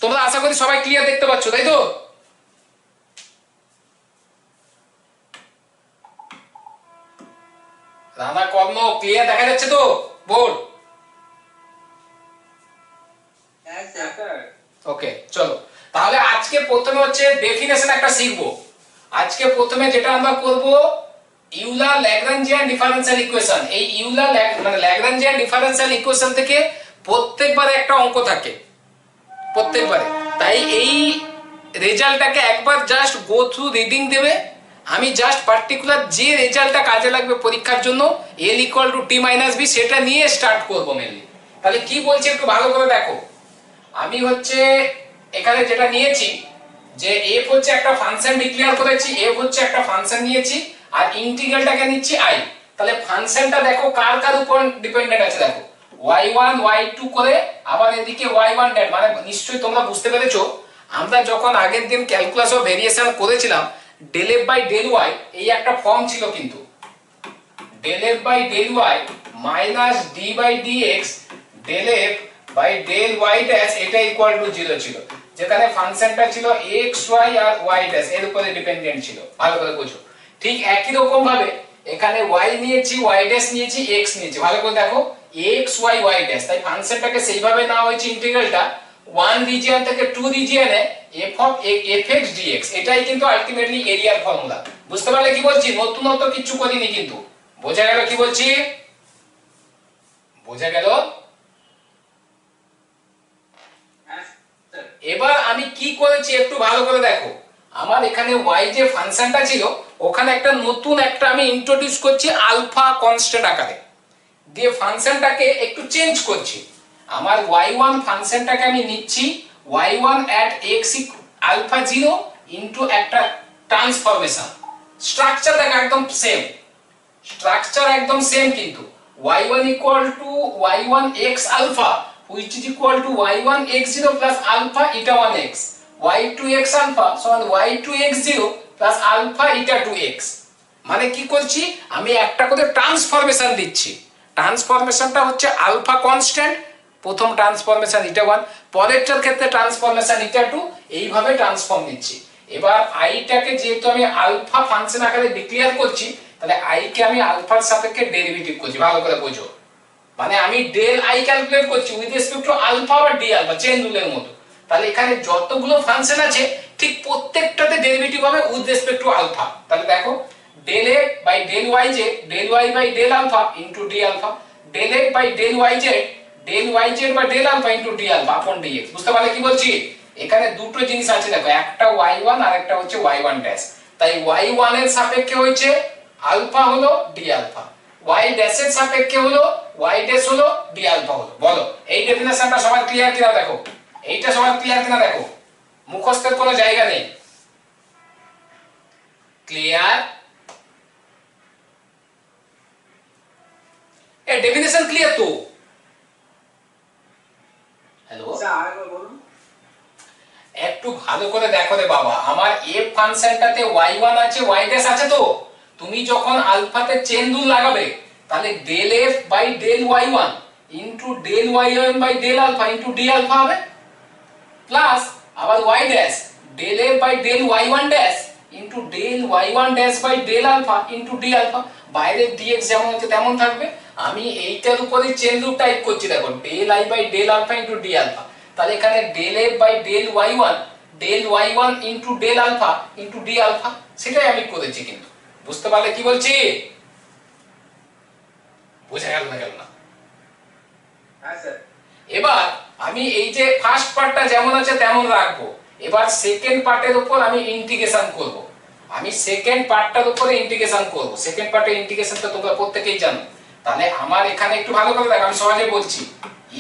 তোমরা আশা করি সবাই ক্লিয়ার দেখতে পাচ্ছ, তাই তো? রানা কর্ণ ক্লিয়ার দেখা যাচ্ছে তো বোর্ড? ওকে, চলো তাহলে আজকে প্রথমে হচ্ছে ডেফিনেশন একটা শিখবো। আজকে প্রথমে যেটা আমরা করব, ইউলার ল্যাগ্রাঞ্জিয়ান ডিফারেনশিয়াল ইকুয়েশন। এই ইউলার মানে ল্যাগ্রাঞ্জিয়ান ডিফারেনশিয়াল ইকুয়েশন থেকে প্রত্যেকবারে একটা অঙ্ক থাকে, প্রত্যেকবারে। তাই এই রেজাল্টটাকে একবার জাস্ট গো থ্রু রিডিং দেবে। আমি জাস্ট পার্টিকুলার যে রেজাল্টটা কাজে লাগবে পরীক্ষার জন্য, L equal to T minus V, সেটা নিয়ে স্টার্ট করবো মেনলি। তাহলে কি বলছি একটু ভালো করে দেখো। আমি হচ্ছে এখানে যেটা নিয়েছি, যে এফ হচ্ছে একটা ফাংশন ডিক্লেয়ার করেছি, এফ হচ্ছে একটা ফাংশন নিয়েছি, আর ইন্টিগ্রালটাকে নিচ্ছি আই। তাহলে ফাংশনটা দেখো কার কার উপর ডিপেন্ডেন্ট আছে, দেখো y1 y2 করে, আবার এদিকে y1 ড্যাট, মানে নিশ্চয়ই তোমরা বুঝতে পেরেছো আমরা যখন আগের দিন ক্যালকুলাস ও ভেরিয়েশন করেছিলাম, del f by del y এই একটা ফর্ম ছিল, কিন্তু del f by del y minus D by dx del f by del y dash, এটা ইকুয়াল টু 0 ছিল, যেখানে ফাংশনটা ছিল এক্স ওয়াই আর ওয়াই ড্যাশ এর উপরে ডিপেন্ডেন্ট ছিল। ভালো করে বুঝো। ঠিক একই রকম ভাবে এখানে y নিয়েছি, y ড্যাশ নিয়েছি, x নিয়েছি। ভালো করে দেখো x y y ড্যাশ, তাই ফাংশনটাকে সেইভাবে নেওয়া হয়েছে ইন্টিগ্রালটা 1 রিজিয়ন থেকে 2 রিজিয়নে f অফ fx dx। এটাই কিন্তু আলটিমেটলি এরিয়ার ফর্মুলা। বুঝতে পারলে কি বলছি? নতুনত্ব কিছু করিনি কিন্তু। বোঝা গেল কি বলছি? বোঝা গেল? এবার আমি কি করেছি একটু ভালো করে দেখো। আমার এখানে y যে ফাংশনটা ছিল, ওখানে একটা নতুন একটা আমি ইন্ট্রোডিউস করছি আলফা কনস্ট্যান্ট আকারে, দিয়ে ফাংশনটাকে একটু চেঞ্জ করছি। আমার y1 ফাংশনটাকে আমি নিচ্ছি y1 at x alpha 0 into একটা ট্রান্সফরমেশন। স্ট্রাকচার দেখো একদম সেম, স্ট্রাকচার একদম সেম, কিন্তু y1 equal to y1 x alpha which is equal to y1 x0 plus alpha eta 1x, y2 x alpha সমান y2 x0 plus alpha eta 2x। মানে কি করছি, আমি একটা করে ট্রান্সফরমেশন দিচ্ছি। ট্রান্সফরমেশনটা হচ্ছে আলফা কনস্ট্যান্ট, প্রথম ট্রান্সফরমেশন এটা 1, পরেরটার ক্ষেত্রে ট্রান্সফরমেশন এটা 2, এইভাবে ট্রান্সফর্ম নিচ্ছি। এবার আইটাকে যেহেতু আমি আলফা ফাংশন আকারে ডিক্লেয়ার করছি, তাহলে আই কে আমি আলফার সাপেক্ষে ডেরিভেটিভ করছি। ভালো করে বোঝো, মানে আমি ডেল আই ক্যালকুলেট করছি উইথ রেসপেক্ট টু আলফা বা ডি আলফা, চেন রুলের মতো। তাহলে এখানে যতগুলো ফাংশন আছে ঠিক প্রত্যেকটাতে ডেরিভেটিভ হবে উইথ রেসপেক্ট টু আলফা। তাহলে দেখো del a by del y z del y by del alpha into d alpha, del a by del y z del y z by del alpha into d alpha upon dx. বুঝতে পারলে কি বলছি? এখানে দুটো জিনিস আছে দেখো, একটা y1 আর একটা হচ্ছে y1 ড্যাশ। তাই y1 এর সাপেক্ষে হচ্ছে আলফা হলো ডি আলফা, y ড্যাশ এর সাপেক্ষে হলো y ড্যাশ হলো ডি আলফা হলো। বলো এই ডেফিনেশনটা সবার ক্লিয়ার কিনা দেখো, এইটা সবার ক্লিয়ার কিনা দেখো, মুখস্থের কোনো জায়গা নেই। ক্লিয়ার? এই ডেফিনেশন ক্লিয়ার তো? হ্যালো একটু ভালো করে দেখো রে বাবা, আমার f ফাংশনটাতে y1 আছে y ড্যাশ আছে, তো তুমি যখন আলফাতে চেন রুল লাগাবে, তাহলে del f by del y1 into del y1 by del alpha into d alpha হবে, প্লাস আবার y dash del f by del y1 dash into del y1 dash by del alpha into d alpha. বাইরের dx যেমন আছে তেমন থাকবে। আমি এইটার উপরে চেন রুল টাইপ করছি, দেখো del i by del alpha into d alpha. তাহলে এখানে del f by del y1 into del alpha into d alpha, সেটাই আমি করেছি। কিন্তু বুঝতে পারলে কি বলছি? বোঝা গেল না? গেল না? হ্যাঁ স্যার। এবার আমি এই যে ফার্স্ট পার্টটা যেমন আছে তেমন রাখবো, এবার সেকেন্ড পার্টের উপর আমি ইন্টিগ্রেশন করব। আমি সেকেন্ড পার্টটার উপরে ইন্টিগ্রেশন করব। সেকেন্ড পার্টের ইন্টিগ্রেশনটা তোমরা প্রত্যেকেই জানো। তাহলে আমার এখানে একটু ভালো করে দেখো, আমি সহজে বলছি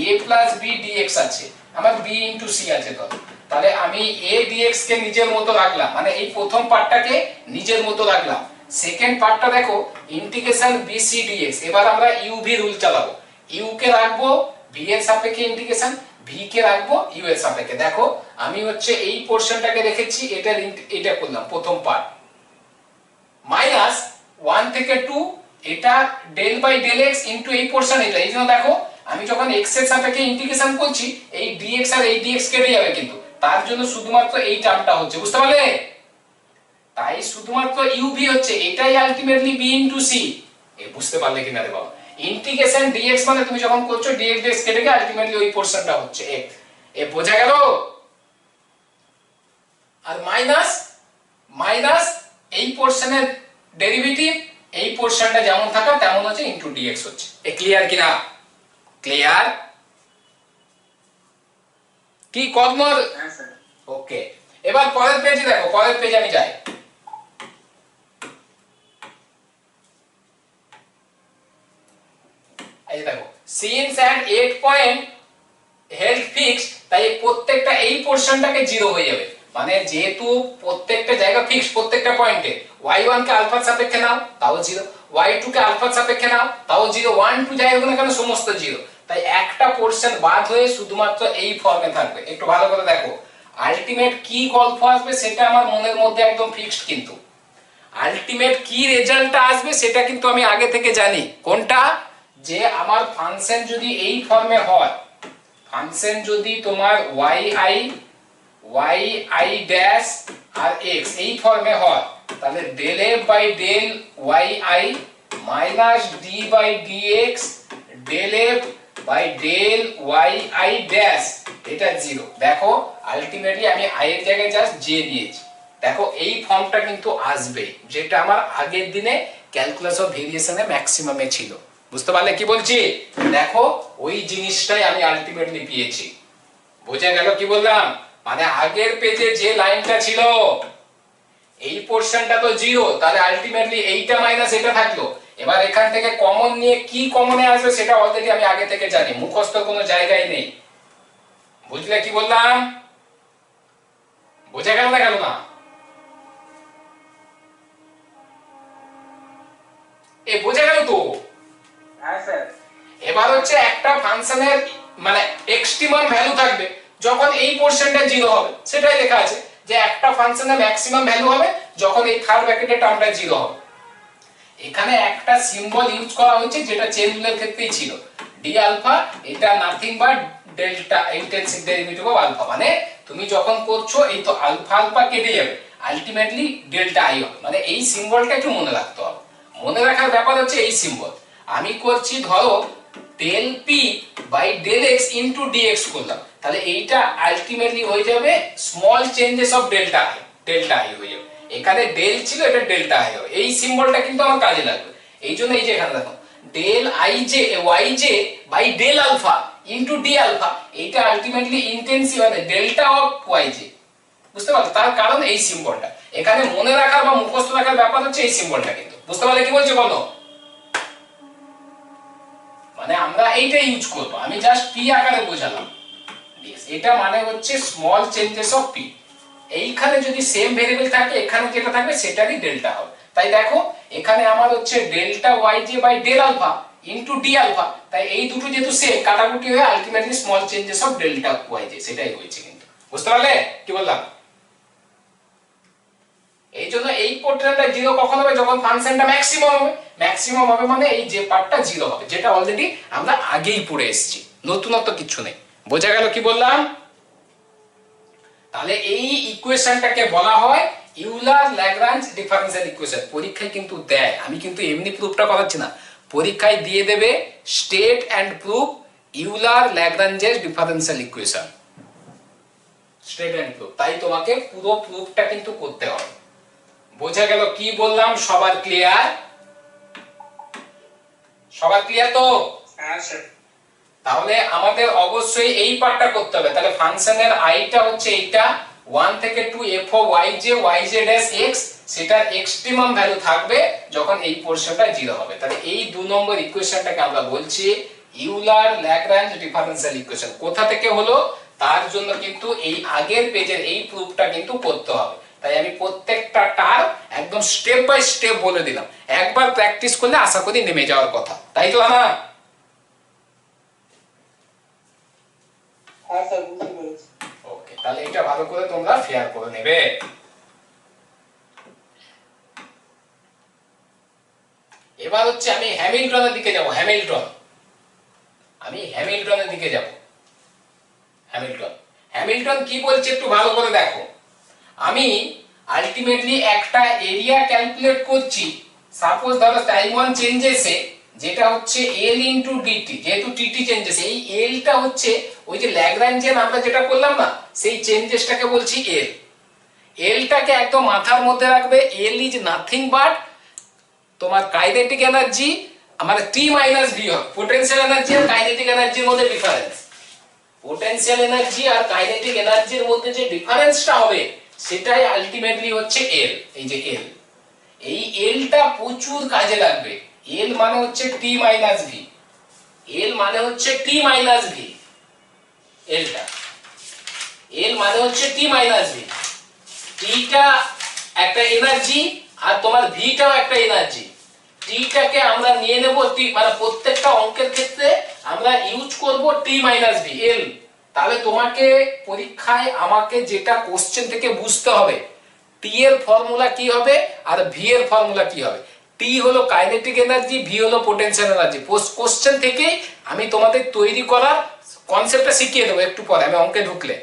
a প্লাস b dx আছে, আমার b ইনটু c আছে। তো তাহলে আমি a dx কে নিজের মতো রাখলাম, মানে এই প্রথম পার্টটাকে নিজের মতো রাখলাম। সেকেন্ড পার্টটা দেখো ইন্টিগ্রেশন bc dx। এবার আমরা uv রুল চালাবো, u কে রাখবো v এর সাপেক্ষে ইন্টিগ্রেশন, v কে রাখবো u এর সাপেক্ষে। দেখো আমি হচ্ছে এই পোরশনটাকে রেখেছি, এটা করলাম প্রথম পার্ট, মাইনাস 1 থেকে 2 এটা del by del x into এই পোরশন এটা। এই জন্য দেখো আমি যখন x এর সাপেক্ষে ইন্টিগ্রেশন করছি এই dx আর এই dx কেটে যাবে, কিন্তু তার জন্য শুধুমাত্র এই টার্মটা হচ্ছে, বুঝতে পারলে? তাই শুধুমাত্র uv হচ্ছে, এটাই আলটিমেটলি b ইনটু c। এই বুঝতে পারলে কিনা রে বাবা? ইন্টিগ্রেশন dx মানে তুমি যখন করছো dx dx কেটে গিয়ে আলটিমেটলি ওই পোরশনটা হচ্ছে x। এ বোঝা গেল? আর মাইনাস মাইনাস এই পোরশনের ডেরিভেটিভ এই পোরশনটা যেমন থাকা তেমন হচ্ছে ইনটু dx হচ্ছে। এ ক্লিয়ার কিনা? ক্লিয়ার? কি কর্মর? হ্যাঁ স্যার। ওকে, এবার পরের পেজে দেখো, পরের পেজে আমি যাই। এই দেখো, since at 8 point held fixed, তাই প্রত্যেকটা এই পোরশনটাকে জিরো হয়ে যাবে, মানে যেহেতু প্রত্যেকটা জায়গা ফিক্সড, প্রত্যেকটা পয়েন্টে y1 কে আলফার সাপেক্ষে নাও তাও জিরো, y2 কে আলফার সাপেক্ষে নাও তাও জিরো, 1 2 যাই হোক না কেন সমস্ত জিরো। তাই একটা পোরশন বাদ হয়ে শুধুমাত্র এই ফর্মে থাকবে। একটু ভালো করে দেখো, আলটিমেট কি গল্প আসবে সেটা আমার মনের মধ্যে একদম ফিক্সড, কিন্তু আলটিমেট কি রেজাল্টটা আসবে সেটা কিন্তু আমি আগে থেকে জানি। কোনটা? যে আমার ফাংশন যদি এই ফর্মে হয়, ফাংশন যদি তোমার y ড্যাশ আর x এই ফর্মে হয়, তাহলে del f by del yi minus d by dx del f by del yi dash, এটা জিরো। দেখো আলটিমেটলি আমি i এর জায়গায় জাস্ট j দিয়েছি। দেখো এই ফর্মটা কিন্তু আসবে, যেটা আমার আগের দিনে ক্যালকুলাস অফ ভেরিয়েশনে ম্যাক্সিমামে ছিল। বুঝতে পারলে কি বলছি? দেখো ওই জিনিসটাই আমি আলটিমেটলি পেয়েছি। বোঝা গেল কি বললাম? মানে আগের পেজে যে লাইনটা ছিল এই পোরশনটা তো জিরো, তাহলে আলটিমেটলি এইটা মাইনাস এটা থাকলো। এবার এখান থেকে কমন নিয়ে কি কমনে আসবে সেটা অলরেডি আমি আগে থেকে জানি, মুখস্থ কোনো জায়গায় নেই। বুঝলে কি বললাম? বোঝা গেল না? গেল না? এ বোঝা গেল তো? হ্যাঁ স্যার। এবার হচ্ছে একটা ফাংশনের মানে এক্সট্রিমাম ভ্যালু থাকবে যখন এই পোরশনটা জিরো হবে, সেটাই লেখা আছে যে একটা ফাংশনের ম্যাক্সিমাম ভ্যালু হবে যখন এই থার্ড ব্র্যাকেটের টার্মটা জিরো হবে। এখানে একটা সিম্বল ইউজ করা হচ্ছে যেটা চেন রুলের ক্ষেত্রেই ছিল, ডি আলফা, এটা nothing but delta intensive derivative of alpha. মানে তুমি যখন করছো এই তো আলফা আলফা কেটে যাবে, আলটিমেটলি ডেল্টা আই হবে। মানে এই সিম্বলটা একটু মনে রাখতে হবে। মনে রাখার ব্যাপার হচ্ছে এই সিম্বল। আমি করছি ধরো del p by del x into dx করলাম, তাহলে এইটা আলটিমেটলি হয়ে যাবে small changes of delta i, delta i হয়ে যাবে। এখানে ডেল ছিল, এটা ডেল্টা আই হবে। এই সিম্বলটা কিন্তু আমার কাজে লাগবে। এই জন্য এই যে এখানে দেখো del i j y j by del alpha into d alpha, এইটা আলটিমেটলি ইন্টেন্সিভ মানে ডেল্টা অফ ওয়াই জে। বুঝতে পারছো? তার কারণ এই সিম্বলটা। এখানে মনে রাখার বা মুখস্থ রাখার ব্যাপার হচ্ছে এই সিম্বলটা। কিন্তু বুঝতে পারলে কি বলছো বলো? মানে আমরা এইটা ইউজ করব, আমি জাস্ট পি আকারে বোঝালাম। এটা মানে হচ্ছে স্মল চেঞ্জেস অফ পি। এইখানে যদি সেম ভেরিয়েবল থাকে এখানে যেটা থাকবে সেটারই ডেল্টা হবে। তাই দেখো এখানে আমার হচ্ছে delta y j by del alpha into d alpha, তাই এই দুটো যেহেতু সেম কাটাকুটি হয়ে ultimately small changes of delta y j সেটাই হয়েছে। কিন্তু বুঝতে পারলে কি বললাম? এই জন্য এই পোর্ট্রেটটা জিরো কখন হবে? যখন ফাংশনটা ম্যাক্সিমাম হবে। ম্যাক্সিমাম হবে মানে এই যে পার্টটা জিরো হবে, যেটা অলরেডি আমরা আগেই পড়ে এসেছি, নতুনত্ব কিছু নেই। বোঝা গেল কি বললাম? তাহলে এই ইকুয়েশনটাকে বলা হয় ইউলার ল্যাগ্রাঞ্জ ডিফারেনশিয়াল ইকুয়েশন। পরীক্ষায় কিন্তু দেয়, আমি কিন্তু এমনি প্রুফটা করাচ্ছি না, পরীক্ষায় দিয়ে দেবে স্টেট এন্ড প্রুফ ইউলার ল্যাগ্রাঞ্জের differential equation, state and proof. তাই তোমাকে পুরো প্রুফটা কিন্তু করতে হবে। বোঝা গেল কি বললাম? সবার ক্লিয়ার? সবার ক্লিয়ার তো? হ্যাঁ স্যার। তাহলে আমাদের অবশ্যই এই পার্টটা করতে হবে। তাহলে ফাংশনের আইটা হচ্ছে এইটা 1 থেকে 2 f of yj yj dash x, সেটার এক্সট্রিমাম ভ্যালু থাকবে যখন এই পোরশনটা জিরো হবে। তাহলে এই 2 নম্বর ইকুয়েশনটাকে আমরা বলছি ইউলার ল্যাগ্রাঞ্জ ডিফারেনশিয়াল ইকুয়েশন। কোথা থেকে হলো তার জন্য কিন্তু এই আগের পেজের এই প্রুফটা কিন্তু করতে হবে। তাই আমি প্রত্যেকটা টার্ম একদম স্টেপ বাই স্টেপ বলে দিলাম, একবার প্র্যাকটিস করলে আশা করি নেমে যাওয়ার কথা। তাই তো না? হ্যাঁ স্যার, বুঝতে পেরেছি। ওকে, তাহলে এটা ভালো করে তোমরা ফেয়ার করে নেবে। এবার হচ্ছে আমি হ্যামিল্টনের দিকে যাব। হ্যামিল্টন, আমি হ্যামিল্টনের দিকে যাব। হ্যামিল্টন হ্যামিল্টন কি বলছে একটু ভালো করে দেখো। আমি আলটিমেটলি একটা এরিয়া ক্যালকুলেট করছি, সাপোজ ধরো টাইম ওয়ান চেঞ্জেসে, যেটা হচ্ছে এল ইন্টু ডিটি, যেহেতু টিটি চেঞ্জেস, এই এলটা হচ্ছে ওই যে ল্যাগ্রাঞ্জিয়ান আমরা যেটা করলাম না, সেই চেঞ্জেসটাকে বলছি এল। এলটাকে একদম মাথার মধ্যে রাখবে, এল ইজ নাথিং বাট তোমার কাইনেটিক এনার্জি, আমাদের টি মাইনাস ভি হবে। পোটেনশিয়াল এনার্জি আর কাইনেটিক এনার্জির মধ্যে ডিফারেন্স, পোটেনশিয়াল এনার্জি আর কাইনেটিক এনার্জির মধ্যে যে ডিফারেন্সটা হবে সেটাই আলটিমেটলি হচ্ছে এল। এই যে এল, এই এলটা প্রচুর কাজে লাগবে। এল মানে হচ্ছে টি মাইনাস ভি, এল মানে হচ্ছে টি মাইনাস ভি, এলটা এল মানে হচ্ছে টি মাইনাস ভি। টিটা একটা এনার্জি আর তোমার ভিটাও একটা এনার্জি। টিটাকে আমরা নিয়ে নেব টি, মানে প্রত্যেকটা অঙ্কের ক্ষেত্রে আমরা ইউজ করব টি মাইনাস ভি এল। তাহলে তোমাকে পরীক্ষায় আমাকে যেটা কোশ্চেন থেকে বুঝতে হবে, টি এর ফর্মুলা কি হবে আর ভি এর ফর্মুলা কি হবে। টি হলো কাইনেটিক এনার্জি, ভি হলো পোটেনশিয়াল এনার্জি। কোশ্চেন থেকেই আমি তোমাদের তৈরি করার কনসেপ্টটা শিখিয়ে দেবো একটু পরে আমি অঙ্কে ঢুকলে।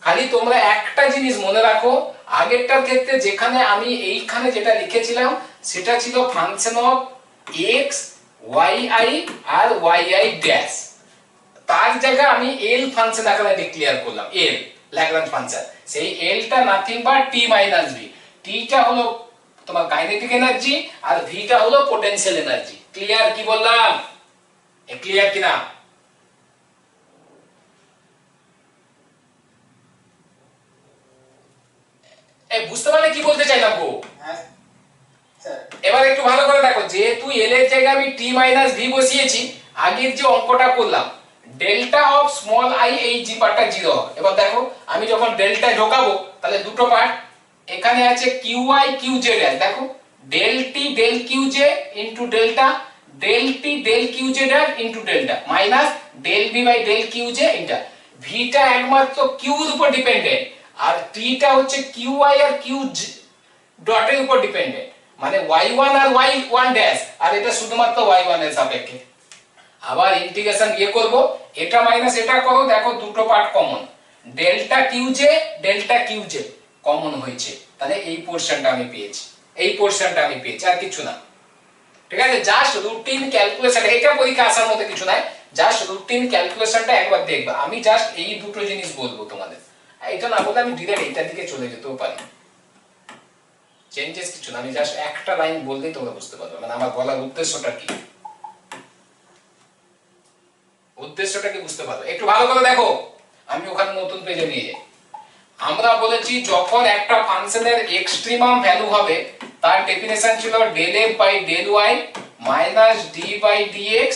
খালি তোমরা একটা জিনিস মনে রাখো, আগেরটার ক্ষেত্রে যেখানে আমি এইখানে যেটা লিখেছিলাম সেটা ছিল function of x y i আর ওয়াই আই ড্যাশ, তার জায়গায় আমি এল ফাংশন এখানে ডিক্লেয়ার করলাম, এল ল্যাগ্রাঞ্জ ফাংশন। সেই এলটা nothing but T minus V. টিটা হলো তোমার কাইনেটিক এনার্জি আর ভিটা হলো পোটেনশিয়াল এনার্জি। ক্লিয়ার কি বললাম? ক্লিয়ার কিনা? বুঝতে পারলে কি বলতে চাইলাম গো? এবার একটু ভালো করে দেখো, যেহেতু এল এর জায়গায় আমি টি মাইনাস ভি বসিয়েছি, আগের যে অঙ্কটা করলাম ডেল্টা অফ স্মল আই, এই জি পার্টটা 0 হবে। এবার দেখো আমি যখন ডেল্টা ঢোকাবো তাহলে দুটো পার্ট, এখানে আছে Q I Q J dash, দেখো del T del Q J into delta, del T del Q J dash into delta minus del V by del Q J into. ভিটা একমাত্র কিউ এর উপর dependent আর টিটা হচ্ছে কিউ আই আর Q ডটের উপর ডিপেন্ডেন্ট, মানে y1 আর y1 ড্যাশ, আর এটা শুধুমাত্র y1 এর সাপেক্ষে। আবার ইন্টিগ্রেশন করব, এটা মাইনাস এটা করো, দেখো দুটো পার্ট কমন, ডেল্টা কিউজে কমন হয়েছে, তাহলে এই পোরশনটা আমি পেয়েছি, এই পোরশনটা আমি পেয়েছি, আর কিছু না। ঠিক আছে, জাস্ট রুটিন ক্যালকুলেশন, এটা পরীক্ষা আসার মতো কিছু নাই, জাস্ট রুটিন ক্যালকুলেশনটা একবার দেখবা। আমি জাস্ট এই দুটো জিনিস বলবো তোমাদের, এটা না বললে আমি ডিরেক্ট এইটার দিকে চলে যেতেও পারি, চেঞ্জেস কিছু না, আমি জাস্ট একটা লাইন বললেই তোমরা বুঝতে পারবে মানে আমার বলার উদ্দেশ্যটা কি, উদ্দেশ্যটা কি বুঝতে পারবে। একটু ভালো করে দেখো, আমি ওখানে নতুন পেজে নিয়ে যাই। আমরা বলেছি যখন একটা ফাংশনের এক্সট্রিমাম ভ্যালু হবে তার ডেফিনেশন ছিল del f by del y minus d by dx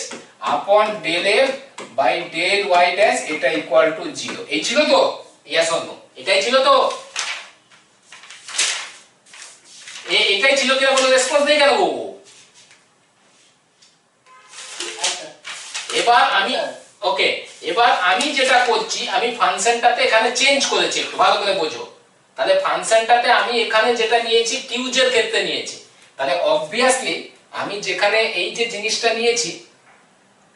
upon del f by del y dash, এটা ইকুয়াল টু 0। এই ছিল তো? Yes or no? এটাই ছিল তো? এটাই ছিল কিনা বলে রেসপন্স দেই কেন গো? এবার আমি ওকে, এবার আমি যেটা করছি আমি ফাংশনটাতে এখানে চেঞ্জ করেছি, একটু ভালো করে বোঝো। তাহলে ফাংশনটাতে আমি এখানে যেটা নিয়েছি কিউজ এর ক্ষেত্রে নিয়েছি, তাহলে অবভিয়াসলি আমি যেখানে এই যে জিনিসটা নিয়েছি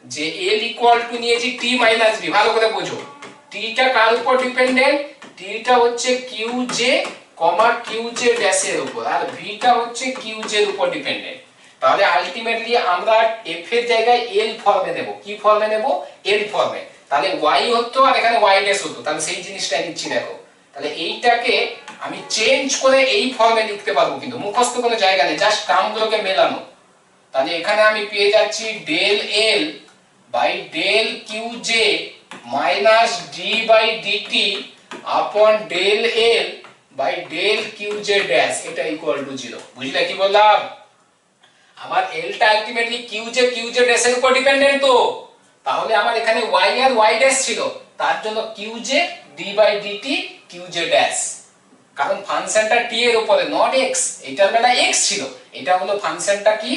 যে l ইকুয়াল টু নিয়েছি t মাইনাস v, ভালো করে বোঝো t টা কার উপর ডিপেন্ডেন্ট, t টা হচ্ছে qj qj ড্যাশ এর উপর আর v টা হচ্ছে qj এর উপর ডিপেন্ডেন্ট। তাহলে আলটিমেটলি আমরা f এর জায়গায় l ফর্মে নেব, কি ফর্মে নেব? l ফর্মে। তাহলে y হতো আর এখানে y ড্যাশ হতো, তাহলে সেই জিনিসটাই নিচ্ছি দেখো। তাহলে এইটাকে আমি চেঞ্জ করে এই ফর্মে লিখতে পারবো, কিন্তু মুখস্থ কোনো জায়গা নেই, জাস্ট টার্মগুলোকে মেলানো। তাহলে এখানে আমি পেয়ে যাচ্ছি del l by del qj minus d by dt upon del l by del qj dash, এটা ইকুয়াল টু 0। বুঝলে কি বললাম? আমার l টা আলটিমেটলি qj ড্যাশের উপর ডিপেন্ডেন্ট তো, তাহলে আমার এখানে y আর y ড্যাশ ছিল, তার জন্য qj d by dt qj dash, কারণ ফাংশনটা t এর উপরে নট x, এটার বেলা x ছিল, এটা হলো ফাংশনটা কি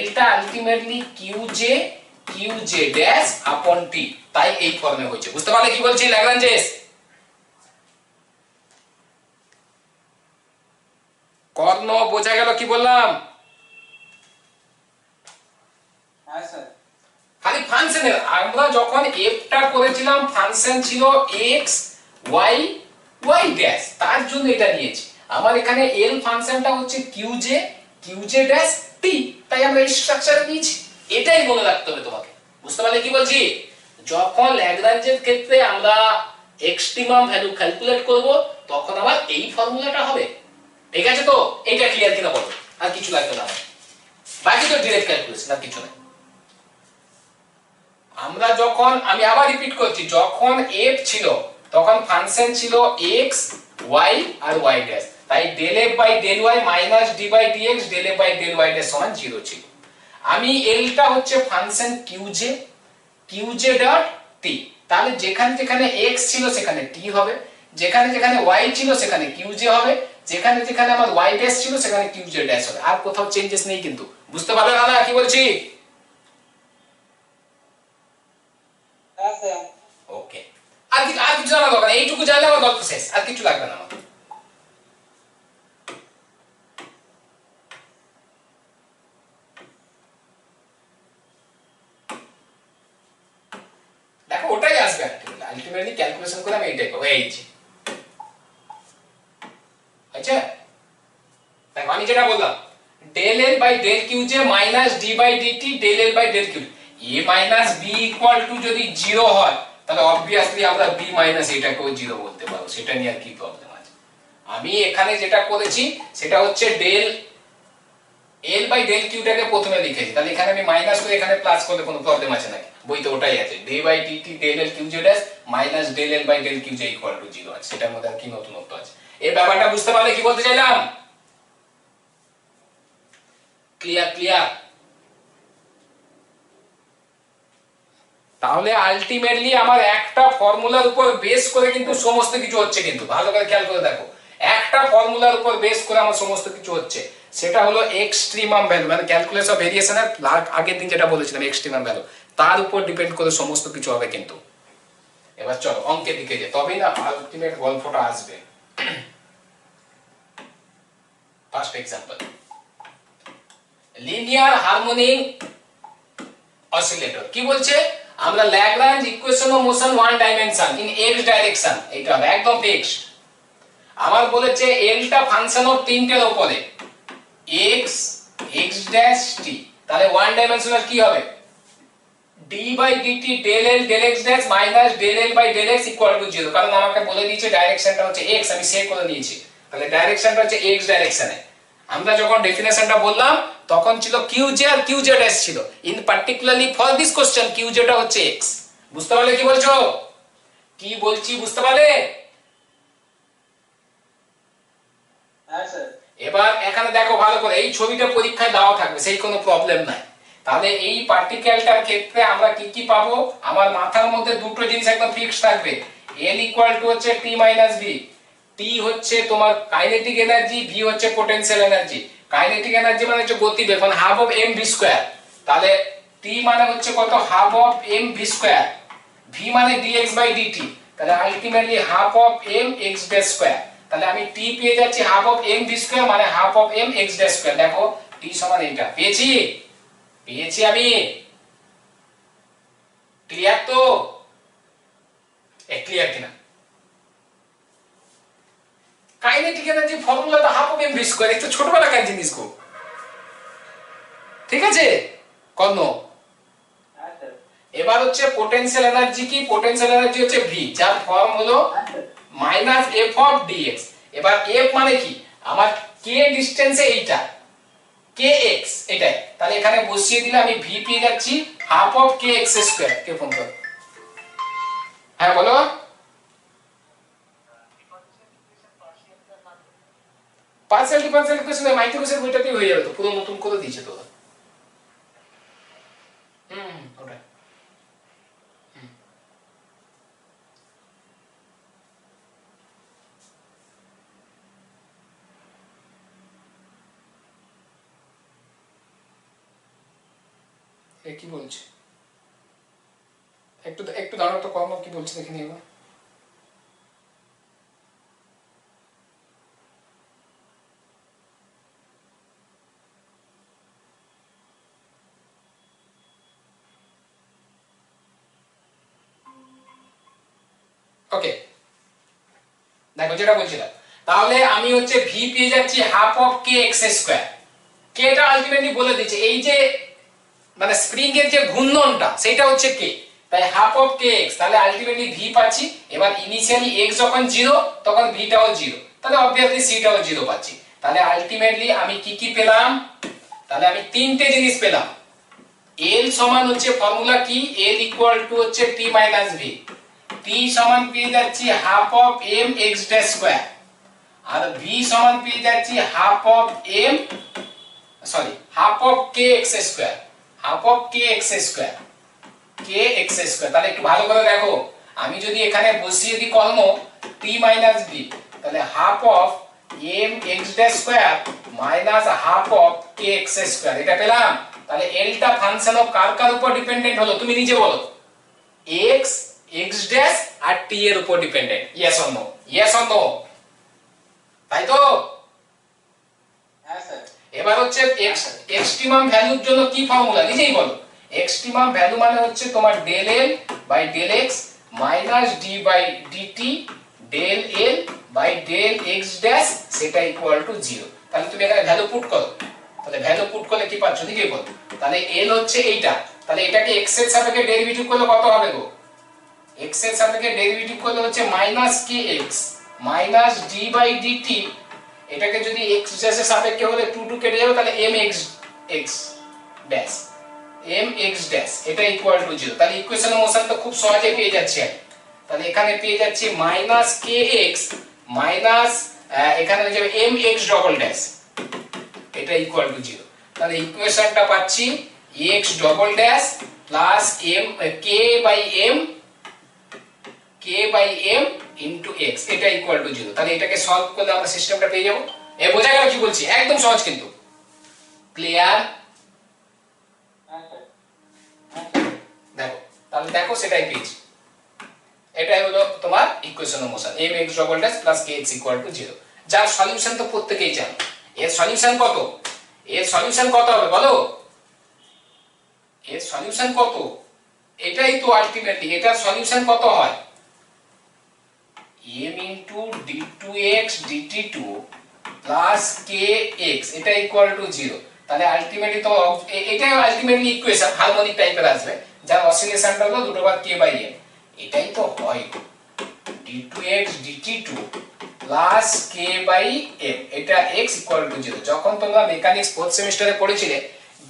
l টা আলটিমেটলি qj ড্যাশ আপন t, তাই এই ফর্মে হয়েছে। বুঝতে পারলে কি বলছি ল্যাগ্রাঞ্জেস? কর্ণ বোঝা গেল কি বললাম? হ্যাঁ স্যার। খালি ফাংশনের আমরা যখন এফটা করেছিলাম ফাংশন ছিল এক্স ওয়াই ওয়াই ড্যাশ, তার জন্য এটা নিয়েছি। আমার এখানে এল ফাংশনটা হচ্ছে কিউজে কিউজে ড্যাশ টি, তাই আমরা এই স্ট্রাকচারে নিয়েছি। এটাই মনে রাখতে হবে তোমাকে। বুঝতে পারলে কি বলছি? যখন ল্যাগ্রাঞ্জের ক্ষেত্রে আমরা এক্সট্রিমাম ভ্যালু ক্যালকুলেট করব তখন আবার এই ফর্মুলাটা হবে। ঠিক আছে তো? এটা ক্লিয়ার কিনা বলো? আর কিছু লাগবে না আমার, বাকি তো ডিরেক্ট ক্যালকুলেশন, আর কিছু নাই। আমরা যখন, আমি আবার রিপিট করছি, যখন এফ ছিল তখন ফাংশন ছিল এক্স ওয়াই আর ওয়াই ড্যাশ, তাই del f by del y minus D by dx del f by del y dash সমান 0 ছিল। আমি এলটা হচ্ছে ফাংশন কিউজে কিউজে ডট টি, তাহলে যেখানে যেখানে এক্স ছিল সেখানে টি হবে, যেখানে যেখানে ওয়াই ছিল সেখানে কিউজে হবে, যেখানে যেখানে আমার ওয়াই ড্যাশ ছিল সেখানে কিউজে ড্যাশ হবে, আর কোথাও চেঞ্জেস নেই কিন্তু। বুঝতে পারলে না কি বলছি? হ্যাঁ স্যার। ওকে, আর কিছু জানা দরকার নেই, এইটুকু জানলে আমার গল্প শেষ, আর কিছু লাগবে না আমার। দেখো ওটাই আসবে আলটিমেটলি ক্যালকুলেশন করে আমি এইটাই পাবো। এই যে আচ্ছা, দেখো আমি যেটা বললাম del L by del Q j minus D by DT del L by del q, a minus b equal to যদি 0 হয় তাহলে অবভিয়াসলি আমরা বি মাইনাস এটাকেও 0 বলতে পারবো, সেটা নিয়ে আর কি প্রবলেম আছে। আমি এখানে যেটা করেছি সেটা হচ্ছে ডেল এল বাই ডেল কিউটাকে প্রথমে লিখেছি, তাহলে এখানে আমি মাইনাস করে এখানে প্লাস করলে কোনো প্রবলেম আছে নাকি? বইতে ওটাই আছে, d by DT del l q J dash minus del L by del Q j equal to 0 আছে, সেটার মধ্যে আর কি নতুনত্ব আছে? এই ব্যাপারটা বুঝতে পারলে কি বলতে চাইলাম? Clear clear? তাহলে আলটিমেটলি আমার একটা ফর্মুলার উপর বেস করে কিন্তু সমস্ত কিছু হচ্ছে, কিন্তু ভালো করে খেয়াল করে দেখো, একটা ফর্মুলার উপর বেস করে আমার সমস্ত কিছু হচ্ছে, সেটা হলো এক্সট্রিমাম ভ্যালু, মানে ক্যালকুলাস অফ ভেরিয়েশনের আগের দিন যেটা বলেছিলাম এক্সট্রিমাম ভ্যালু, তার উপর ডিপেন্ড করে সমস্ত কিছু হবে কিন্তু। এবার চলো অঙ্কের দিকে যাই, তবেই না আলটিমেট গল্পটা আসবে। First example, linear harmonic oscillator. কি বলছে? আমরা Lagrange equation of motion one dimension in x direction, এটা হবে একদম ফিক্সড। আমার বলেছে এলটা ফাংশন অফ তিনটের উপরে x x ড্যাশ t, তাহলে ওয়ান ডাইমেনশনাল কি হবে? d by dt del l del x dash minus del l by del x equal to 0, কারণ আমাকে বলে দিয়েছে ডাইরেকশনটা হচ্ছে x, আমি সেভ করে নিয়েছি, তাহলে ডাইরেকশনটা হচ্ছে x ডাইরেকশনে। আমরা যখন ডেফিনেশনটা বললাম তখন ছিল qj আর qj ড্যাশ ছিল, in particularly for this question qj টা হচ্ছে x। বুঝতে পারলে কি বলছো? কি বলছি বুঝতে পারলে? হ্যাঁ স্যার। এবার এখানে দেখো ভালো করে, এই ছবিটা পরীক্ষায় দেওয়া থাকবে, সেই কোনো প্রবলেম নাই। তাহলে এই পার্টিকেলটার ক্ষেত্রে আমরা কি কি পাবো? আমার মাথার মধ্যে দুটো জিনিস একদম ফিক্সড থাকবে, l ইকুয়াল টু হচ্ছে t মাইনাস v, t হচ্ছে তোমার কাইনেটিক এনার্জি, v হচ্ছে পোটেনশিয়াল এনার্জি। কাইনেটিক এনার্জি মানে হচ্ছে গতিবেগ, মানে half of m v square, তাহলে t মানে হচ্ছে কত? Half of m v square, v মানে dx বাই dt, তাহলে ultimately half of m x dash square, তাহলে আমি t পেয়ে যাচ্ছি half of m v square মানে half of m x dash square. দেখো t সমান এইটা পেয়েছি, পেয়েছি আমি। ক্লিয়ার তো? ক্লিয়ার কিনা? কাইনেটিক এনার্জি ফর্মুলা তো half of m v square, এটা ছোটবেলাকার জিনিস গো, ঠিক আছে কর্ণ? হ্যাঁ স্যার। এবার হচ্ছে পোটেনশিয়াল এনার্জি কি? পোটেনশিয়াল এনার্জি হচ্ছে v, যার ফর্ম হলো মাইনাস f অফ dx। এবার f মানে কি? আমার k ডিসটেন্সে এইটা kx, এটাই, তাহলে এখানে বসিয়ে দিলে আমি v পেয়ে যাচ্ছি half of kx square. K phone করে? হ্যাঁ বলো। পার্সিয়াল ডিফারেন্সিয়াল ইকুয়েশন মাইক্রোসের বইটাতেই হয়ে যাবে তো, পুরো নতুন করে দিয়েছে তো। ওটাই। কি বলছে? একটু একটু দাঁড়াও তো, কর্ম কি বলছে দেখে নিয়ে। ওকে, দেখো যেটা বলছিলাম, তাহলে আমি হচ্ছে ভি পেয়ে যাচ্ছি half of k x square. কেটা আলটিমেটলি বলে দিচ্ছে এই যে মানে স্প্রিং এর যে ঘূর্ণনটা সেটা হচ্ছে কে, তাই হাফ অফ কে এক্স, তাহলে আলটিমেটলি ভি পাচ্ছি। এবার ইনিশিয়ালি এক্স যখন 0 তখন ভিটাও 0, তাহলে অবভিয়াসলি সিটাও 0 পাচ্ছি। তাহলে আলটিমেটলি আমি কি কি পেলাম, তাহলে আমি তিনটে জিনিস পেলাম। এল সমান হচ্ছে ফর্মুলা কি, এল ইকুয়াল টু হচ্ছে টি মাইনাস ভি। টি সমান পেয়ে যাচ্ছি half of m x dash square, আর ভি সমান পেয়ে যাচ্ছি half of m sorry half of k x square, half of k x square, k x square. তাহলে একটু ভালো করে দেখো, আমি যদি এখানে বসিয়ে দিই কর্ম টি মাইনাস ভি, তাহলে half of m x dash square minus half of k x square, এটা পেলাম। তাহলে এলটা ফাংশন অফ কার কার উপর ডিপেন্ডেন্ট হলো তুমি নিজে বলো, এক্স এক্স ড্যাশ আর টি এর উপর dependent. Yes or no, yes or no, তাই তো? হ্যাঁ স্যার। এবার হচ্ছে এক্সট্রিমাম ভ্যালুর জন্য কি ফর্মুলা নিজেই বলো। এক্সট্রিমাম ভ্যালু মানে হচ্ছে তোমার del L by del x minus D by DT del L by del x dash সেটা ইকুয়াল টু 0। তাহলে তুমি এখানে ভ্যালু পুট করো, তাহলে ভ্যালু পুট করলে কি পাচ্ছ নিজেই বলো। তাহলে এল হচ্ছে এইটা, তাহলে এটাকে এক্স এর সাপেক্ষে ডেরিভেটিভ করলে কত হবে গো? এক্স এর সাপেক্ষে ডেরিভেটিভ করলে হচ্ছে minus k x minus D by dt, এটাকে যদি x ড্যাশের সাপেক্ষে হলে 2 2 কেটে যাবে, তাহলে mx x dash mx dash এটা ইকুয়াল টু 0। তাহলে ইকুয়েশনের মোশন তো খুব সহজে পেয়ে যাচ্ছি আমি। তাহলে এখানে পেয়ে যাচ্ছি মাইনাস kx মাইনাস এখানে হয়ে যাবে mx ডবল ড্যাশ এটা ইকুয়াল টু 0। তাহলে ইকুয়েশনটা পাচ্ছি x double dash plus m k by m into x এটা ইকুয়াল টু 0। তাহলে এটাকে সলভ করলে আমরা সিস্টেমটা পেয়ে যাব। বোঝা গেল কি বলছি? একদম সহজ কিন্তু। ক্লিয়ার? দেখো, তাহলে দেখো সেটাই পেয়েছি। এটাই হলো তোমার equation of motion mx double dash plus kx equal to 0, যার সলিউশন তো প্রত্যেকেই জানো। এর সলিউশন কত? এর সলিউশন কত হবে বলো? এর সলিউশন কত? এটাই তো আলটিমেটলি এটার সলিউশন কত হয়? m into d2x dt2 plus kx এটা ইকুয়াল টু 0। তাহলে আলটিমেটলি তো এটাই আলটিমেটলি ইকুয়েশন হারমোনিক টাইপের আসবে, যার অসিলেশনটা হলো দুটো বার k বাই m। এটাই তো হয় d2x dt2 plus k by m, এটা x ইকুয়াল টু 0। যখন তোমরা মেকানিক্স 4th সেমিস্টারে পড়েছিলে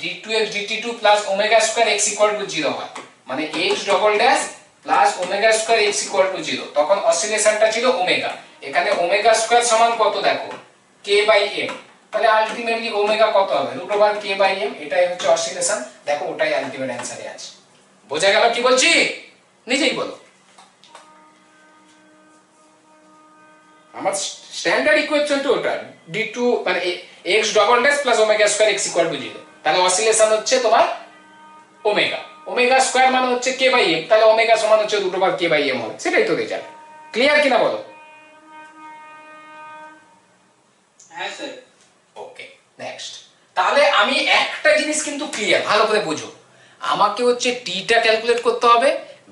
d2x dt2 plus omega square x equal to 0 হয়, মানে x double dash plus omega square x equal to 0, তখন অসিলেশনটা ছিল ওমেগা। এখানে ওমেগা স্কয়ার সমান কত দেখো k বাই m, তাহলে আলটিমেটলি ওমেগা কত হবে root over k by m, এটাই হচ্ছে অসিলেশন। দেখো ওটাই আলটিমেট অ্যানসারে আছে। বোঝা গেল কি বলছি? নিজেই বলো। আমার স্ট্যান্ডার্ড ইকুয়েশন তো ওটা d2 মানে x double dash plus omega square x equal to 0, তাহলে অসিলেশন হচ্ছে তোমার ওমেগা। ওমেগা স্কয়ার মানে হচ্ছে k বাই m, তাহলে ওমেগা সমান হচ্ছে root over k by m হবে, সেটাই তো রেজাল্ট। ক্লিয়ার কিনা বলো? হ্যাঁ স্যার। ওকে, নেক্সট। তাহলে আমি একটা জিনিস কিন্তু ক্লিয়ার, ভালো করে বুঝো। আমাকে হচ্ছে টিটা ক্যালকুলেট করতে হবে,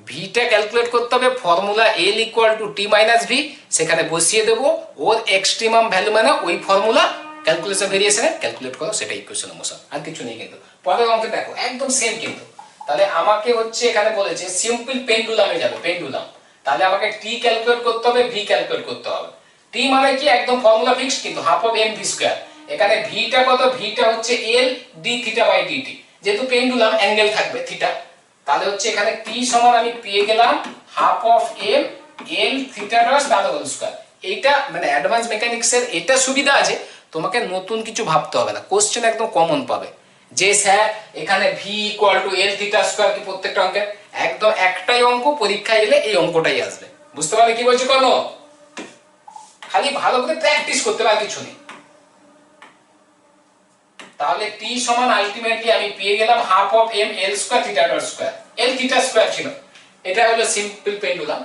ভিটা ক্যালকুলেট করতে হবে। Formula l equal to T minus V সেখানে বসিয়ে দেবো, ওর এক্সট্রিমাম ভ্যালু মানে ওই ফর্মুলা ক্যালকুলেশন ভেরিয়েশনে ক্যালকুলেট করো, সেটা ইকুয়েশন অফ মোশন, আর কিছু নেই। কিন্তু পরের অঙ্কে দেখো একদম সেম কিন্তু। তাহলে আমাকে হচ্ছে এখানে বলেছে সিম্পল পেন্ডুলামে যাবে, পেন্ডুলাম। তাহলে আমাকে টি ক্যালকুলেট করতে হবে, ভি ক্যালকুলেট করতে হবে। টি মানে কি একদম ফর্মুলা ফিক্সড কিন্তু, half of m v square. এখানে ভিটা কত? ভিটা হচ্ছে l d theta by dt, যেহেতু পেন্ডুলাম অ্যাঙ্গেল থাকবে থিটা, তাহলে হচ্ছে এখানে টি সমান আমি পেয়ে গেলাম half of M l theta dot তার হোল স্কয়ার। এইটা মানে অ্যাডভান্স মেকানিক্সের এটা সুবিধা আছে, তোমাকে নতুন কিছু ভাবতে হবে না, কোশ্চেন একদম কমন পাবে। যে স্যার এখানে ভি ইকুয়াল টু এল থিটা স্কয়ার কি প্রত্যেকটা অঙ্কে একদম একটাই অঙ্ক, পরীক্ষায় এলে এই অঙ্কটাই আসবে। বুঝতে পারলে কি বলছি? কোনো খালি ভালো করে প্র্যাকটিস করতে হবে, আর কিছু নেই। তাহলে টি সমান আলটিমেটলি আমি পেয়ে গেলাম half of M L square theta dot square, l theta square ছিল। এটা হলো সিম্পল পেন্ডুলাম।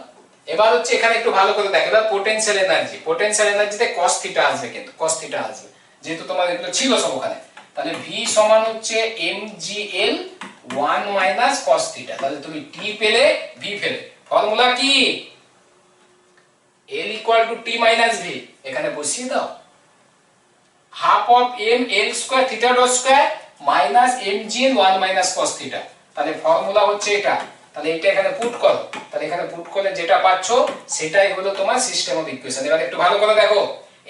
এবার হচ্ছে এখানে একটু ভালো করে দেখো, এবার পোটেনশিয়াল এনার্জি, পোটেনশিয়াল এনার্জিতে cos থিটা আসবে, কিন্তু cos থিটা আসবে যেহেতু তোমার এগুলো ছিল সব ওখানে। তাহলে v সমান হচ্ছে mgl 1 - cos থিটা। তাহলে তুমি t পেলে v পেলে, ফর্মুলা কি? L equal to T minus V, এখানে বসিয়ে দাও half of M L square theta dot square minus M G N 1 minus cos theta. তাহলে ফর্মুলা হচ্ছে এটা, তাহলে এটা এখানে পুট করো, তাহলে এখানে পুট করলে যেটা পাচ্ছো সেটাই হলো তোমার সিস্টেম অফ ইকুয়েশন। এবার একটু ভালো করে দেখো,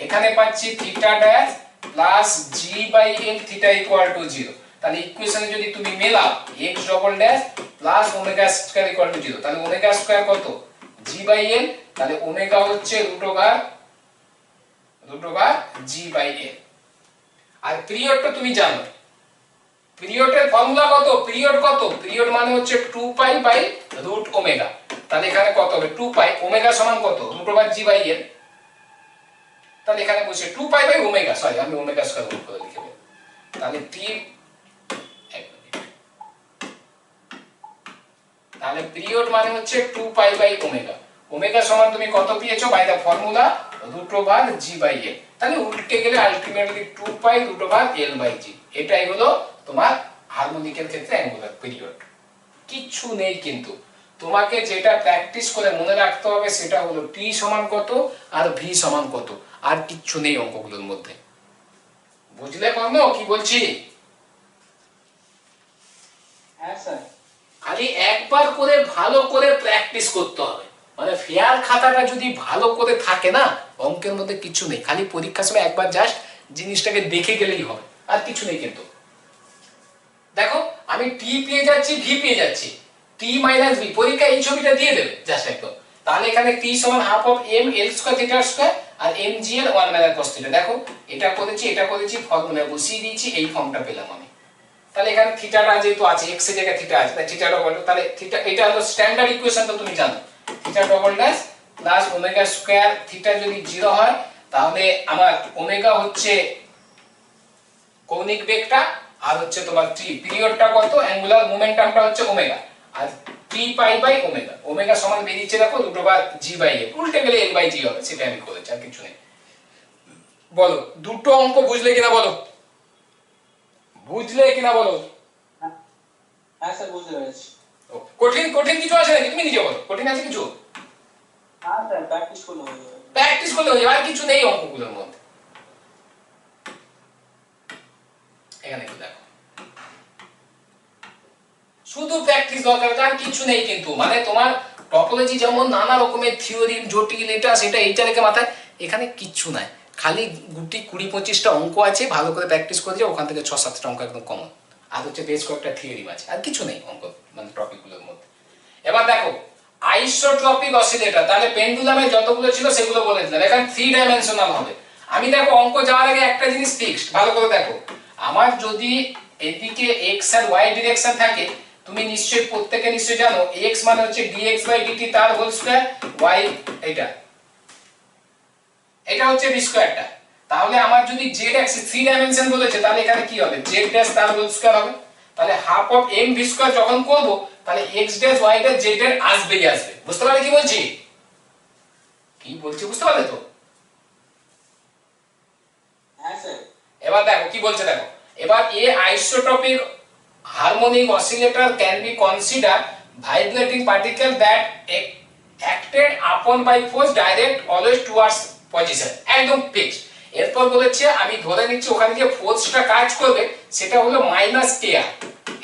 এখানে পাচ্ছি theta dash plus g by l theta equal to 0। তাহলে ইকুয়েশনে যদি তুমি মেলাও x double dash plus omega square equal to 0, তাহলে ওমেগা স্কয়ার কত জি বাই এল, তাহলে ওমেগা হচ্ছে root over G by L. আর পিরিয়ডটা তুমি জানো, পিরিয়ডের ফর্মুলা কত, পিরিয়ড মানে হচ্ছে 2 পাই বাই রুট ওমেগা। তাহলে এখানে কত হবে 2 পাই, ওমেগা সমান কত রুট ওভার জি বাই এল। তাহলে এখানে বসে 2 পাই বাই ওমেগা, সরি আমি ওমেগা স্কয়ার রুট করে লিখে দেব। তাহলে টি, তাহলে পিরিয়ড মানে হচ্ছে 2 পাই বাই ওমেগা। ওমেগা সমান তুমি কত পেয়েছো by the formula root over G by এল। তাহলে উল্টে গেলে ultimately 2 pi root over L by G. এটাই হলো তোমার হারমোনিকের ক্ষেত্রে অ্যাঙ্গুলার পিরিয়ড। কিচ্ছু নেই, কিন্তু তোমাকে যেটা প্র্যাকটিস করে মনে রাখতে হবে সেটা হলো টি সমান কত আর ভি সমান কত, আর কিচ্ছু নেই অঙ্কগুলোর মধ্যে। বুঝলে কর্ম কি বলছি? হ্যাঁ স্যার। খালি একবার করে ভালো করে প্র্যাকটিস করতে হবে, মানে ফেয়ার খাতাটা যদি ভালো করে থাকে না অঙ্কের মধ্যে কিছু নেই, খালি পরীক্ষার সময় একবার জাস্ট জিনিসটাকে দেখে গেলেই হবে, আর কিছু নেই। কিন্তু দেখো আমি টি পেয়ে যাচ্ছি, ভি পেয়ে যাচ্ছি, টি মাইনাস ভি, পরীক্ষা এই ছবিটা দিয়ে দেবে জাস্ট একদম। তাহলে এখানে টি সমান half of M L square theta square আর m g l 1 minus cos theta. দেখো এটা করেছি ফর্মুলা বসিয়ে দিয়েছি, এই ফর্মটা পেলাম আমি। তাহলে এখানে থিটাটা যেহেতু আছে x এর জায়গায় থিটা আছে, তাই থিটা ডবল, তাহলে থিটা এটা হলো স্ট্যান্ডার্ড ইকুয়েশন, তো তুমি জানো theta double dash plus omega square theta যদি 0 হয় তাহলে আমার ওমেগা হচ্ছে কৌণিক বেগটা, আর হচ্ছে তোমার টি পিরিয়ডটা কত, অ্যাঙ্গুলার মোমেন্টামটা হচ্ছে ওমেগা, আর 3 পাই বাই ওমেগা। ওমেগা সমান বেরিয়েছে দেখো root over G by l, উল্টে গেলে এল বাই জি হবে, সেটা আমি করেছি, আর কিছু নেই। বলো দুটো অঙ্ক বুঝলে কিনা বলো, বুঝলে কিনা বলো? হ্যাঁ স্যার, বুঝতে পেরেছি। কঠিন কঠিন কিছু আছে নাকি তুমি নিজে বলো, কঠিন আছে কিছু? হ্যাঁ স্যার, প্র্যাকটিস করলে হয়ে যাবে। প্র্যাকটিস করলে হয়ে যাবে, আর কিছু নেই অঙ্কগুলোর মধ্যে। এখানে একটু দেখো, শুধু প্র্যাকটিস দরকার, আর কিছু নেই। কিন্তু মানে তোমার টপোলজি যেমন নানা রকমের থিওরি জটিল এটা সেটা এইটা রেখে মাথায়, এখানে কিচ্ছু নাই, খালি গুটি 20-25টা অঙ্ক আছে, ভালো করে প্র্যাকটিস করে যাও, ওখান থেকে 6-7টা অঙ্ক একদম কমন, আর হচ্ছে বেশ কয়েকটা থিওরি আছে, আর কিছু নেই অঙ্ক মানে টপিকগুলোর মধ্যে। এবার দেখো আইসোট্রপিক অসিলেটর, তাহলে পেন্ডুলামে যতগুলো ছিল সেগুলো বলে দিলাম, এখানে 3 ডাইমেনশনাল হবে। আমি দেখো অঙ্ক যাওয়ার আগে একটা জিনিস ফিক্সড, ভালো করে দেখো, আমার যদি এদিকে x আর y ডিরেকশন থাকে, তুমি নিশ্চয়ই প্রত্যেকে নিশ্চয়ই জানো x মানে হচ্ছে dx বাই dt তার হোল স্কয়ার, y এটা হচ্ছে v স্কয়ারটা। তাহলে আমার যদি z অ্যাক্সিস 3 ডাইমেনশন বলেছে, তাহলে এখানে কি হবে z ড্যাশ তার হোল স্কয়ার হবে। তাহলে half of m v square যখন করব, তাহলে x dash y dash z এর আসবেই আসবে। বুঝতে পারলে কি বলছি? কি বলছি বুঝতে পারলে তো? হ্যাঁ স্যার। এবার দেখো কি বলছে, দেখো এবার a isotropic harmonic oscillator can be considered vibrating particle that acted upon by force direct always towards position, একদম ফিক্সড। এরপর বলেছে আমি ধরে নিচ্ছি ওখানে যে ফোর্সটা কাজ করবে সেটা হলো মাইনাস কে আর,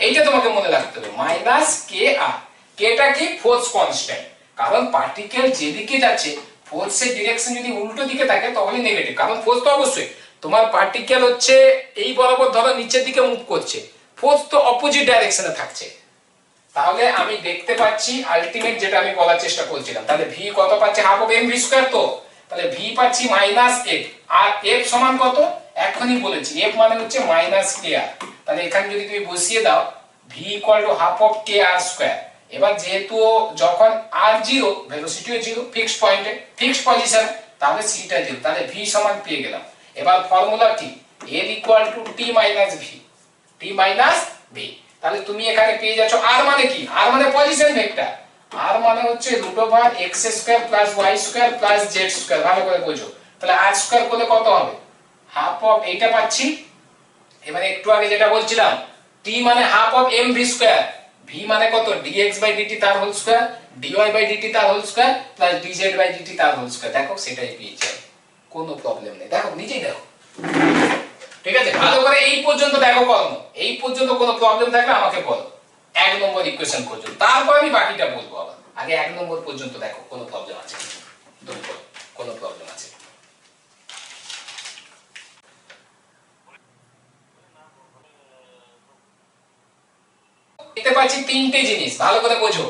এইটা তোমাকে মনে রাখতে হবে, মাইনাস কে আর। কেটা কি? ফোর্স কনস্ট্যান্ট, কারণ পার্টিকেল যেদিকে যাচ্ছে ফোর্সের ডিরেকশন যদি উল্টো দিকে থাকে তাহলে নেগেটিভ, কারণ ফোর্স তো অবশ্যই তোমার পার্টিকেল হচ্ছে এই বরাবর ধরো নিচের দিকে মুভ করছে, ফোর্স তো অপোজিট ডাইরেকশনে থাকছে। তাহলে আমি দেখতে পাচ্ছি আলটিমেট যেটা আমি বলার চেষ্টা করছিলাম, তাহলে ভি কত পাচ্ছি half of m v square, তো তাহলে ভি পাচ্ছি মাইনাস এফ, আর এফ সমান কত এখনই বলেছি, এফ মানে হচ্ছে মাইনাস কে আর। তাহলে এখানে যদি তুমি বসিয়ে দাও v equal to half of k r square. এবার যেহেতু যখন আর জিরো ভেলোসিটিও জিরো, ফিক্সড পয়েন্টে ফিক্সড পজিশন, তাহলে সিটা জিরো, তাহলে ভি সমান পেয়ে গেলাম। এবার ফর্মুলা কি, L equal to T minus V, T minus V. তাহলে তুমি এখানে পেয়ে যাচ্ছ আর মানে কি, আর মানে পজিশন ভেক্টর, আর মানে হচ্ছে root over x square plus y square plus z square, ভালো করে বোঝো। তাহলে আর স্কয়ার করলে কত হবে, হাফ অফ এইটা পাচ্ছি। এবারে একটু আগে যেটা বলছিলাম টি মানে half of m v square, v মানে কত dx বাই dt তার whole square dy by dt তার whole square plus dz by dt তার হোল স্কয়ার। দেখো সেটাই পেয়েছি, কোনো প্রবলেম নেই। দেখো নিজেই দেখো, ঠিক আছে? ভালো করে এই পর্যন্ত দেখো কর্ম, এই পর্যন্ত কোনো প্রবলেম থাকলে আমাকে বলো, 1 নম্বর ইকুয়েশন পর্যন্ত, তারপর আমি বাকিটা বলবো। আবার আগে 1 নম্বর পর্যন্ত দেখো কোনো প্রবলেম আছে কি, কোনো প্রবলেম আছে। দেখতে পাচ্ছি তিনটে জিনিস, ভালো করে বোঝো।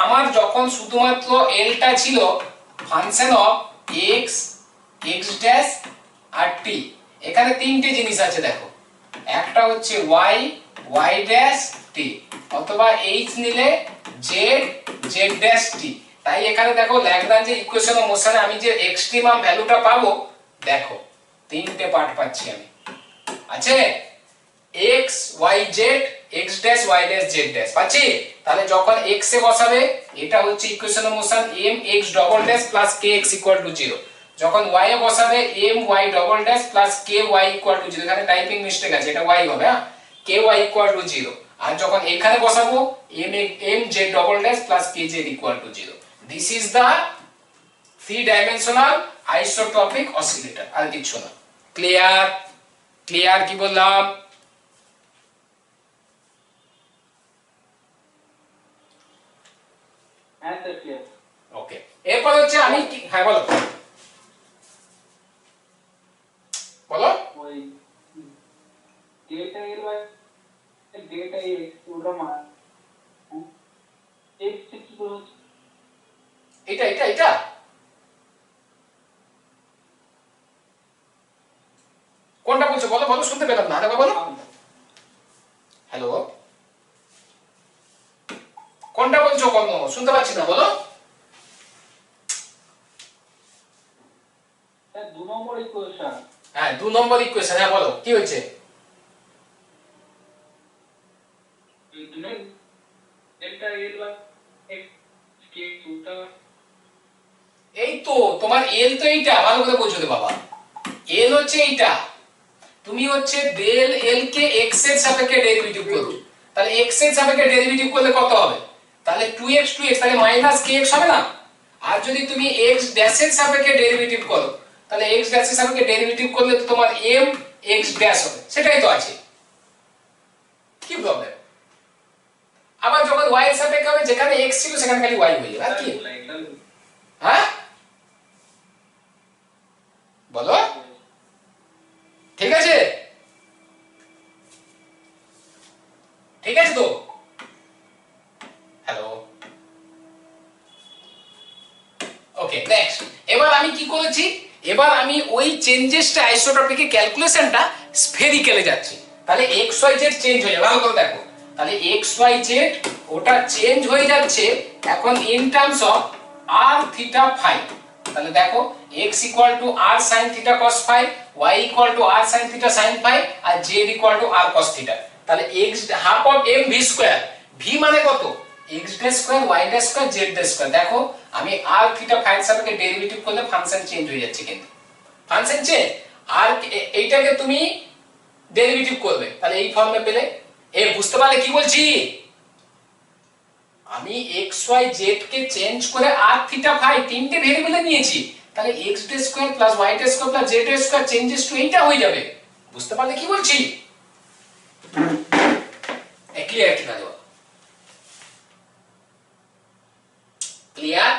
আমার যখন শুধুমাত্র এলটা ছিল function of x x dash আর t, এখানে তিনটে জিনিস আছে দেখো, একটা হচ্ছে y y ড্যাশ t, অথবা h নিলে z z ড্যাশ t। তাই এখানে দেখো ল্যাগ্রাঞ্জের ইকুয়েশন অফ মোশনে আমি যে এক্সট্রিমাম ভ্যালুটা পাবো, দেখো তিনটে পার্ট পাচ্ছি আমি, আছে x y z x dash y dash z dash পাচ্ছি। তাহলে যখন x এ বসাবে এটা হচ্ছে equation of motion m x double dash plus k x equal to 0, যখন y এ বসাবে m y double dash plus k y equal to 0, এখানে typing mistake আছে, এটা y হবে, হ্যাঁ, k y ইকুয়াল টু 0। আর যখন এখানে বসাবো m z double dash plus k z equal to 0। This is the 3 dimensional isotropic oscillator, আর কিছু না। ক্লিয়ার? ক্লিয়ার কি বললাম? হ্যাঁ স্যার ক্লিয়ার। ওকে, এরপর হচ্ছে আমি হ্যাঁ বলো বলো। ওই ডেটা এল বাই ডেটা এক্স ওটা মান এক্স কি করে হচ্ছে? এটা এটা এটা কোনটা বলছো বলো বলো, শুনতে পেলাম না, আরেকবার বলো। হ্যালো, কোনটা বলছো? কোন শুনতে পাচ্ছি না, বলো। স্যার 2 নম্বর ইকুয়েশন। হ্যাঁ 2 নম্বর ইকুয়েশন, হ্যাঁ বলো কি হয়েছে? ডেল্টা এল বাই এক্স কে ওটা এই তো তোমার এল তো এইটা, ভালো করে বোঝো রে বাবা, এল হচ্ছে এইটা, তুমি হচ্ছে ডেল এল কে এক্স এর সাপেক্ষে ডেরিভেটিভ করো, তাহলে এক্স এর সাপেক্ষে ডেরিভেটিভ করলে কত হবে? তাহলে 2x 2x, তাহলে মাইনাস kx হবে না? আর যদি তুমি x ড্যাশ এর সাপেক্ষে ডেরিভেটিভ করো, তাহলে x ড্যাশ এর সাপেক্ষে ডেরিভেটিভ করলে তো তোমার m x ড্যাশ হবে, সেটাই তো আছে, কি প্রবলেম? আবার যখন y এর সাপেক্ষে হবে, যেখানে x ছিল সেখানে খালি y হয়ে যাবে, আর কি? হ্যাঁ বলো, ঠিক আছে? ঠিক আছে তো? Hello, okay next. এবার আমি কি করেছি, এবার আমি ওই চেঞ্জেসটা আইসোট্রপিকের ক্যালকুলেশনটা স্ফেরিক্যালে যাচ্ছি, তাহলে x y z চেঞ্জ হয়ে যাবে, ভালো করে দেখো। তাহলে x y z ওটা চেঞ্জ হয়ে যাচ্ছে এখন in terms of r theta phi. তাহলে দেখো x equal to r sin theta cos phi, y equal to r sin theta sin phi, আর z equal to r cos theta. তাহলে x half of m v square, v মানে কত? x dash square y dash square z dash square. দেখো আমি r theta phi এর সাপেক্ষে derivative করলে function change হয়ে যাচ্ছে, কিন্তু ফাংশন চেঞ্জ, আর এইটাকে তুমি ডেরিভেটিভ করবে, তাহলে এই ফর্মে পেলে। এ বুঝতে পারলে কি বলছি? আমি x y z কে চেঞ্জ করে r থিটা ফাই তিনটে ভেরিয়েবলে নিয়েছি, তাহলে x dash square plus y dash square plus z dash square changes to এইটা হয়ে যাবে। বুঝতে পারলে কি বলছি? ক্লিয়ার কিনা দেওয়া? ক্লিয়ার?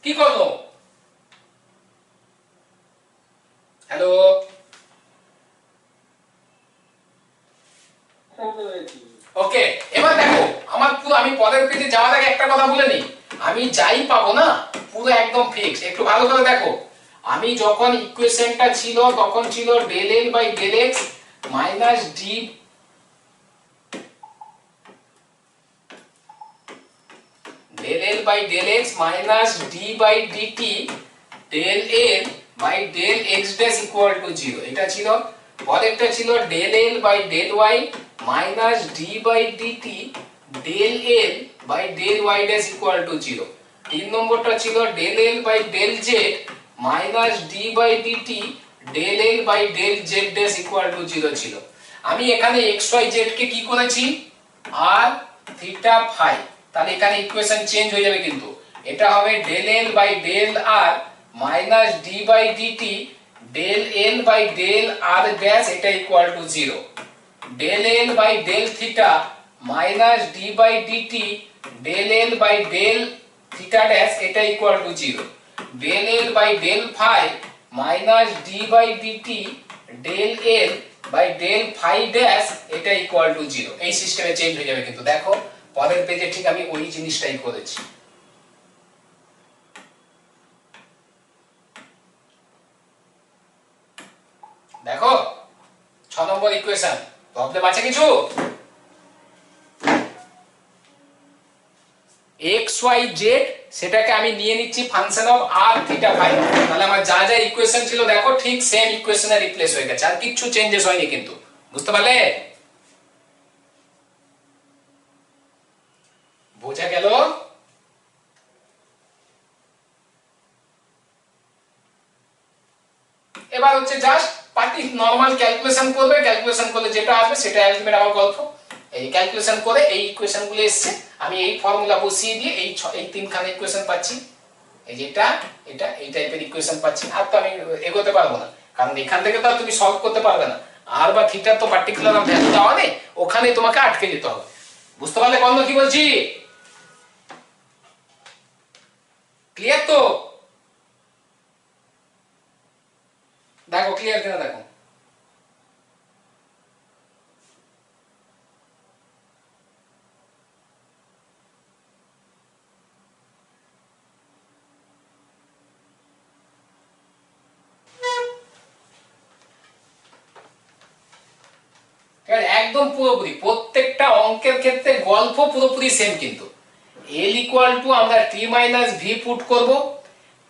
কি করবো? হ্যালো, ওকে। এবার দেখো আমার পুরো, আমি পরের পেজে যাওয়ার আগে একটা কথা বলে নিই, আমি যাই পাবো না পুরো একদম ফিক্স, একটু ভালো করে দেখো। আমি যখন ইকুয়েশনটা ছিল তখন ছিল del L by del x minus d del L by del x minus d by dt del L by del x dash equal to 0, এটা ছিল। পরেরটা ছিল del L by del y minus d by dt del L by del y dash equal to 0। 3 নম্বরটা ছিল del L by del z minus d by dt del L by del z dash equal to 0 ছিল। আমি এখানে x Y Z কে কি করেছি আর theta phi, তাহলে এখানে equation change হয়ে যাবে, কিন্তু এটা হবে del L by del R minus D by DT del L by del R dash এটা equal to 0, del L by del theta minus D by DT del L by del theta dash এটা equal to 0, del L by del phi minus D by DT del L by del phi dash এটা equal to 0। এই সিস্টেমে change হয়ে যাবে, কিন্তু দেখো পরের পেজে ঠিক আমি ওই জিনিসটাই করেছি। দেখো 6 নম্বর ইকুয়েশন, প্রবলেম আছে কিছু? এক্স ওয়াই জেড সেটাকে আমি নিয়ে নিচ্ছি function of r theta phi, তাহলে আমার যা যা ইকুয়েশন ছিল দেখো ঠিক সেম ইকুয়েশনে রিপ্লেস হয়ে গেছে, আর কিছু চেঞ্জেস হয়নি, কিন্তু বুঝতে পারলে? বোঝা গেল? এবার হচ্ছে জাস্ট পার্টি নরমাল ক্যালকুলেশন করবে, ক্যালকুলেশন করলে যেটা আসবে সেটা আলটিমেট আমার গল্প। এই ক্যালকুলেশন করে এই ইকুয়েশন গুলো এসছে, আমি এই ফর্মুলা বসিয়ে দিয়ে এই তিনখানা ইকুয়েশন পাচ্ছি, এই যেটা এটা এই টাইপের ইকুয়েশন পাচ্ছি। আর তো আমি এগোতে পারবো না, কারণ এখান থেকে তো তুমি সলভ করতে পারবে না, আর বা থিটার তো পার্টিকুলার ভ্যালু দেওয়া নেই, ওখানে তোমাকে আটকে যেতে হবে। বুঝতে পারলে কত কি বলছি? ক্লিয়ার তো? দেখো ক্লিয়ার কিনা দেখো। একদম পুরোপুরি প্রত্যেকটা অঙ্কের ক্ষেত্রে গল্প পুরোপুরি সেম, কিন্তু l ইকুয়াল টু আমরা t মাইনাস v পুট করব,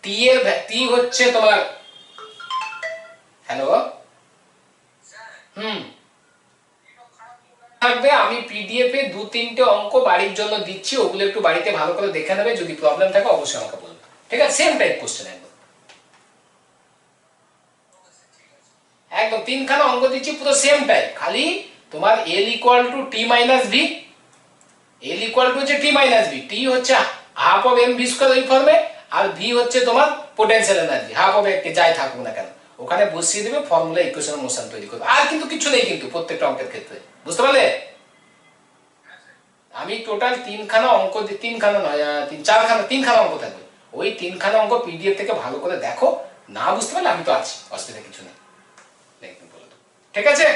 t এর t হচ্ছে তোমার হ্যালো থাকবে। আমি পিডিএফ এ 2-3টে অঙ্ক বাড়ির জন্য দিচ্ছি, ওগুলো একটু বাড়িতে ভালো করে দেখে নেবে, যদি প্রবলেম থাকে অবশ্যই আমাকে বলবে, ঠিক আছে? সেম টাইপ কোশ্চেন একদম একদম তিনখানা অঙ্ক দিচ্ছি পুরো সেম টাইপ, খালি তোমার l equal two t minus v, l equal to হচ্ছে t মাইনাস v, t হচ্ছে half of m v square ওই ফর্মে, আর v হচ্ছে তোমার পোটেনশিয়াল এনার্জি, হাফ অফ কে যাই থাকুক না কেন ওখানে বসিয়ে দেবে, ফর্মুলা ইকুয়েশন মোশন তৈরি করবে, আর কিন্তু কিছু নেই কিন্তু প্রত্যেকটা অঙ্কের ক্ষেত্রে। বুঝতে পারলে? আমি টোটাল তিনখানা অঙ্ক, তিনখানা নয় তিনখানা অঙ্ক থাকবে, ওই তিনখানা অঙ্ক পিডিএফ থেকে ভালো করে দেখো, না বুঝতে পারলে আমি তো আছি, অসুবিধা কিছু নেই, ঠিক আছে?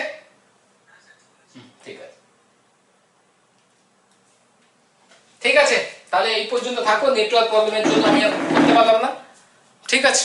ঠিক আছে, ঠিক আছে, তাহলে এই পর্যন্ত থাকো, নেটওয়ার্ক প্রবলেমের জন্য আমি আর করতে পারলাম না, ঠিক আছে?